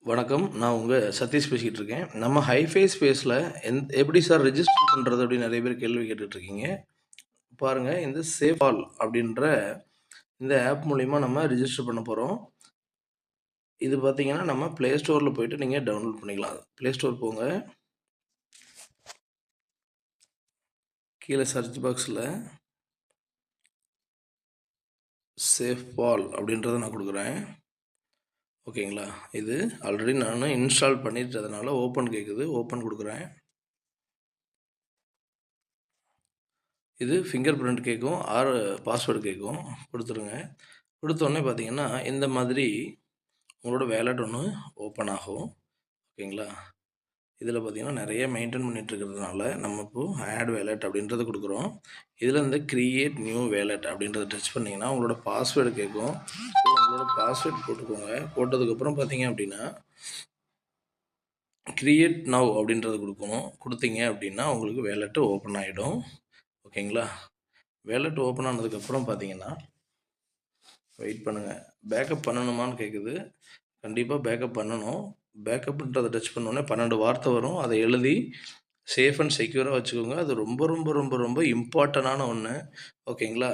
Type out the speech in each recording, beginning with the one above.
வணக்கம். நான் உங்க சதீஷ் பேசிக்கிட்டு இருக்கேன். நம்ம ஹைஃபை ஸ்பேஸில எப்படி சார் ரெஜிஸ்டர் பண்றது அப்படின்னு நெறைய பேர் கேள்வி கேட்டுட்டு இருக்கீங்க. பாருங்க இந்த சேஃப் ஆல் அப்படின்ற இந்த ஆப் மூலியமா நம்ம ரெஜிஸ்டர் பண்ண போறோம். இது பார்த்தீங்கன்னா, நம்ம Play Storeல போயிட்டு நீங்க டவுன்லோட் பண்ணிக்கலாம். Play Store போங்க. கீழ சர்ச் பாக்ஸ்ல சேஃப் ஆல் அப்படின்றத நான் குடுக்குறேன். ஓகேங்களா? இது ஆல்ரெடி நானு இன்ஸ்டால் பண்ணிட்டதுனால ஓப்பன் கேட்குது. ஓப்பன் குடுக்குறேன். இது ஃபிங்கர் பிரிண்ட் கேட்கும். ஆர் பாஸ்வேர்டு கேட்கும். குடுத்துருங்க. குடுத்தோனே பார்த்தீங்கன்னா, இந்த மாதிரி உங்களோட வேலட் ஒண்ணு ஓப்பன் ஆகும். ஓகேங்களா? இதில பார்த்தீங்கன்னா, நெறைய மெயின்டெயின் பண்ணிட்டு இருக்கிறதுனால, நம்ம இப்போ ஆட் வேலட் அப்படின்றத குடுக்குறோம். இதில இந்த கிரியேட் நியூ வேலட் அப்படின்றத டச் பண்ணீங்கன்னா, உங்களோட பாஸ்வேர்டு கேட்கும். ஸோ உங்களோட பாஸ்வேர்ட் போட்டுக்கோங்க. போட்டதுக்கப்புறம் பார்த்தீங்க அப்படின்னா, கிரியேட் நவ் அப்படின்றத குடுக்கணும். குடுத்தீங்க அப்படின்னா, உங்களுக்கு வேலட் ஓப்பன் ஆயிடும். ஓகேங்களா? வேலட் ஓப்பன் ஆனதுக்கப்புறம் பார்த்தீங்கன்னா, வெயிட் பண்ணுங்க. பேக்கப் பண்ணணுமான்னு கேட்குது. கண்டிப்பா பேக்கப் பண்ணணும். பேக்கப்ன்றத டச் பண்ணோனே 12 வார்த்தை வரும். அத எழுதி சேஃப் அண்ட் செக்யூரா வச்சுக்கோங்க. அது ரொம்ப, ரொம்ப, ரொம்ப, ரொம்ப இம்பார்ட்டன்டான ஒண்ணு. ஓகேங்களா?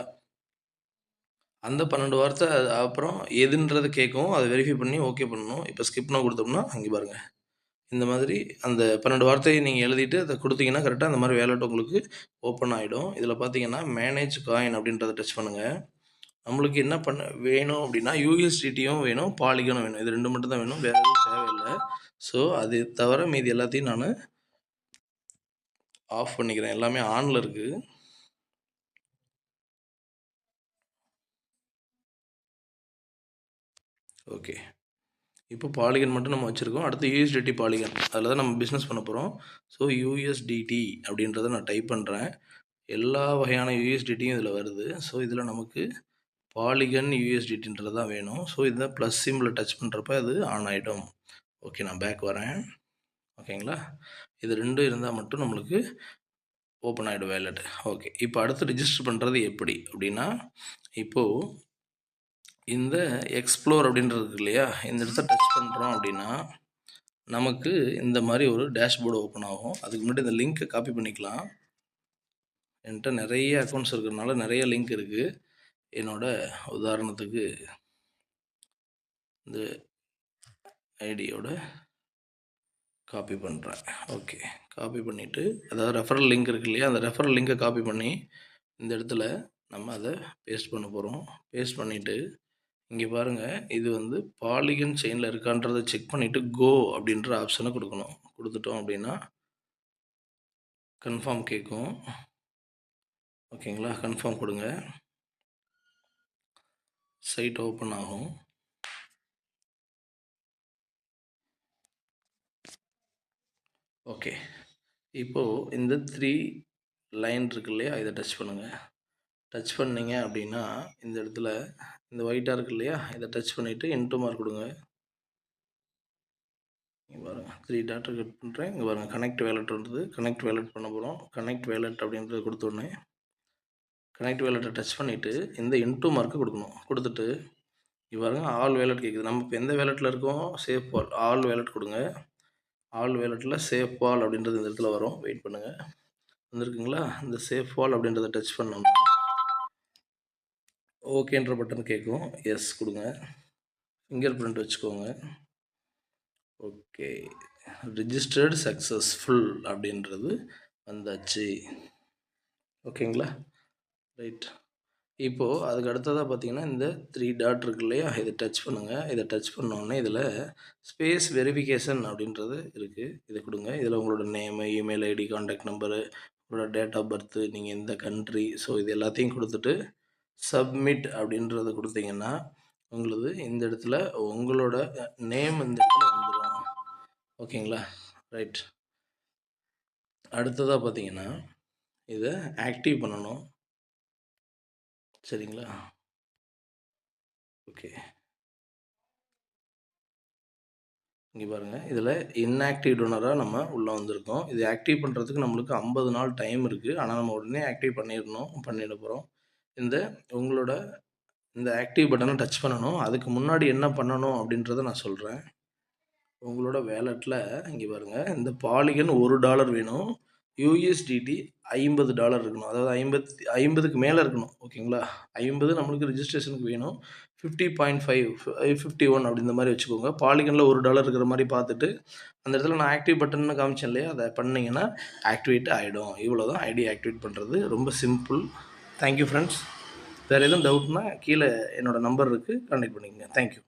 அந்த 12 வார்த்தை அப்புறம் எதுன்றது கேட்கும். அத வெரிஃபை பண்ணி ஓகே பண்ணணும். இப்ப ஸ்கிப் நவ் குடுத்தோம்னா, இங்க பாருங்க. இந்த மாதிரி அந்த 12 வார்த்தைய நீங்க எழுதிட்டு அத குடுத்தீங்கன்னா, கரெக்ட்டா அந்த மாரி வேலட் உங்களுக்கு ஓப்பன் ஆயிடும். இதில பார்த்தீங்கன்னா, மேனேஜ் காயின் அப்படின்றத டச் பண்ணுங்க. நம்மளுக்கு என்ன பண்ண வேணும் அப்படின்னா, USDTயும் வேணும், பாலிகனும் வேணும். இது 2 மட்டும் தான் வேணும். வேற எதுவும் தேவையில்ல. ஸோ, அது தவிர மீதி எல்லாத்தையும் நானு ஆஃப் பண்ணிக்கிறேன். எல்லாமே ஆன்ல இருக்கு. ஓகே. இப்போ பாலிகன் மட்டும் நம்ம வச்சிருக்கோம். அடுத்து USDT பாலிகன். அதில தான் நம்ம பிசினஸ் பண்ண போறோம். ஸோ, USDT அப்படின்றத நான் டைப் பண்றேன். எல்லா வகையான USDTயும் இதில வருது. ஸோ, இதில நமக்கு பாலிகன் USDTன்றது தான் வேணும். ஸோ, இந்த பிளஸ் சிம்பல டச் பண்றப்ப அது ஆன் ஆயிடும். ஓகே. நான் பேக் வரேன். ஓகேங்களா? இது 2 இருந்தா மட்டும் நம்மளுக்கு ஓப்பன் ஆயிடும் வேலட். ஓகே. இப்போ அடுத்து ரிஜிஸ்டர் பண்றது எப்படி? அப்படின்னா, இப்போ இந்த எக்ஸ்ப்ளோர் அப்படின்றது இருக்கு இல்லையா? இந்த இடத்த டச் பண்றோம் அப்படின்னா, நமக்கு இந்த மாரி ஒரு டேஷ்போர்டு ஓப்பன் ஆகும். அதுக்கு முன்னாடி இந்த லிங்க்க காப்பி பண்ணிக்கலாம். என்ட்ட நெறைய அக்கவுண்ட்ஸ் இருக்கிறனால நெறைய லிங்க் இருக்கு. என்னோட உதாரணத்துக்கு இந்த ஐடியோட காப்பி பண்றேன். ஓகே. காப்பி பண்ணிட்டு, அதாவது ரெஃபரல் லிங்க் இருக்கு இல்லையா? அந்த ரெஃபரல் லிங்க காப்பி பண்ணி, இந்த இடத்துல நம்ம அத பேஸ்ட் பண்ண போறோம். பேஸ்ட் பண்ணிட்டு, இங்க பாருங்க, இது வந்து பாலிகன் செயின்ல இருக்கான்றத செக் பண்ணிட்டு, கோ அப்படின்ற ஆப்ஷன குடுக்கணும். குடுத்துட்டோம் அப்படின்னா, கன்ஃபார்ம் கேட்கும். ஓகேங்களா? கன்ஃபார்ம் குடுங்க. சைட் ஓப்பன் ஆகும். ஓகே. இப்போ இந்த 3 லைன் இருக்கு இல்லையா? இத டச் பண்ணுங்க. டச் பண்ணீங்க அப்படின்னா, இந்த இடத்துல இந்த ஒயிட்டா இருக்கு இல்லையா? இத டச் பண்ணிட்டு இன்டூ மார்க் குடுங்க. இங்க பாருங்க 3 டாட்ட கட் பண்றேன். இங்க பாருங்க கனெக்ட் வேலட் வருது. கனெக்ட் வேலட் பண்ண போறோம். கனெக்ட் வேலட் அப்படின்றத குடுத்த உடனே, கனெக்ட் வேலட்ட டச் பண்ணிட்டு, இந்த இன்டூ மார்க்க குடுக்கணும். குடுத்துட்டு, இங்க பாருங்க ஆல் வேலட் கேட்குது. நம்ம இப்ப எந்த வேலட்ல இருக்கோம்? சேஃப் வால். ஆல் வேலட் குடுங்க. ஆல் வேலட்ல சேஃப் வால் அப்படின்றது இந்த இடத்துல வரும். வெயிட் பண்ணுங்க. வந்திருக்குங்களா? இந்த சேஃப் வால் அப்படின்றத டச் பண்ணோம்னா, ஓகேன்ற பட்டன் கேட்கும். எஸ் குடுங்க. ஃபிங்கர் பிரிண்ட் வச்சுக்கோங்க. ஓகே. ரிஜிஸ்டர்ட் சக்சஸ்ஃபுல் அப்படின்றது வந்தாச்சு. ஓகேங்களா? ரைட். இப்போ அதுக்கு அடுத்ததா பார்த்தீங்கன்னா, இந்த 3 டாட் இருக்கு இல்லையா? இத டச் பண்ணுங்க. இத டச் பண்ணோனே இதில ஸ்பேஸ் வெரிஃபிகேஷன் அப்படின்றது இருக்கு. இத குடுங்க. இதில உங்களோட name, email ID, contact number, உங்களோட டேட் ஆஃப் பர்த், நீங்க எந்த கண்ட்ரி, ஸோ இது எல்லாத்தையும் குடுத்துட்டு, சப்மிட் அப்படின்றத குடுத்தீங்கன்னா, உங்களுது இந்த இடத்துல உங்களோட நேம் இந்த இடத்துல வந்துரும். ஓகேங்களா? ரைட். அடுத்ததா பார்த்தீங்கன்னா, இத ஆக்டிவ் பண்ணணும். சரிங்களா? ஓகே. இங்க பாருங்க. இதில இன்ஆக்டிவ் டோனரா நம்ம உள்ள வந்திருக்கோம். இது ஆக்டிவ் பண்றதுக்கு நம்மளுக்கு 50 நாள் டைம் இருக்கு. ஆனா, நம்ம உடனே ஆக்டிவ் பண்ணிறணும். பண்ணிட போறோம். இந்த உங்களோட இந்த ஆக்டிவ் பட்டன டச் பண்ணணும். அதுக்கு முன்னாடி என்ன பண்ணணும் அப்படின்றத நான் சொல்றேன். உங்களோட வேலெட்டில் இங்கே பாருங்கள், இந்த பாலிகன் $1 வேணும். யூஎஸ்டிடி $50 இருக்கணும். அதாவது 50க்கு மேலே இருக்கணும். ஓகேங்களா? 50 நம்மளுக்கு ரிஜிஸ்ட்ரேஷனுக்கு வேணும். 50.5 51 அப்படி இந்த மாதிரி வச்சுக்கோங்க. பாலிகனில் $1 இருக்கிற மாதிரி பார்த்துட்டு, அந்த இடத்துல நான் ஆக்டிவ் பட்டன்னு காமிச்சேன் இல்லையா, அதை பண்ணிங்கன்னா ஆக்டிவேட் ஆகிடும். இவ்வளோ தான் ஐடி ஆக்டிவேட் பண்ணுறது. ரொம்ப சிம்பிள். Thank you friends. வேறு எதுவும் டவுட்னா கீழே என்னோடய நம்பர் இருக்குது, கான்டெக்ட் பண்ணிக்கங்க. தேங்க்யூ.